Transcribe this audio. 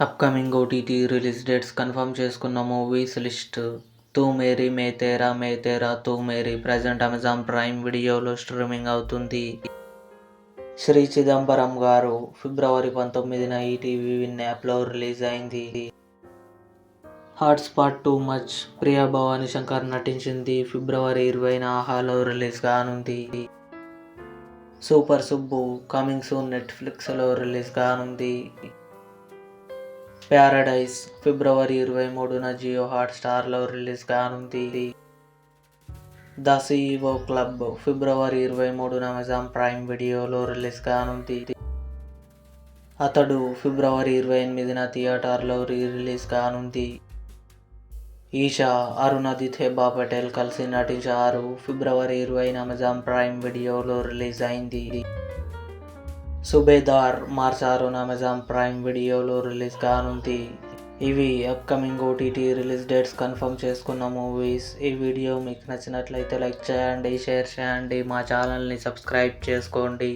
Upcoming OTT release dates confirm చేసుకున్న movies list. 'Tu Meri Main Tera Tu Meri' present Amazon Prime వీడియోలో streaming అవుతుంది. శ్రీ చిదంబరం గారు ఫిబ్రవరి 19న ఈటీవీ విన్ యాప్లో రిలీజ్ అయింది. Hotstar too much Priya Bhavani Shankar నటించింది. ఫిబ్రవరి 20న ఆహాలో రిలీజ్ కానుంది. సూపర్ సుబ్బు కమింగ్ సూన్ నెట్ఫ్లిక్స్లో రిలీజ్ కానుంది. ప్యారడైజ్ ఫిబ్రవరి 23న జియో హాట్స్టార్లో రిలీజ్ కానుంది. ద సీఈఓ క్లబ్ ఫిబ్రవరి 23న అమెజాన్ ప్రైమ్ వీడియోలో రిలీజ్ కానుంది. అతడు ఫిబ్రవరి 28న థియేటర్లో రిలీజ్ కానుంది. ఈషా, అరుణాదిత్ హెబ్బా పటేల్ కలిసి నటించారు. ఫిబ్రవరి 20న అమెజాన్ ప్రైమ్ వీడియోలో రిలీజ్ అయింది. సుబేదార్ మార్చ్ 6న అమెజాన్ ప్రైమ్ వీడియోలో రిలీజ్ కానుంది. ఇవి upcoming OTT release dates confirm చేసుకున్న మూవీస్. ఈ వీడియో మీకు నచ్చినట్లయితే లైక్ చేయండి, షేర్ చేయండి, మా ఛానల్ని సబ్స్క్రైబ్ చేసుకోండి.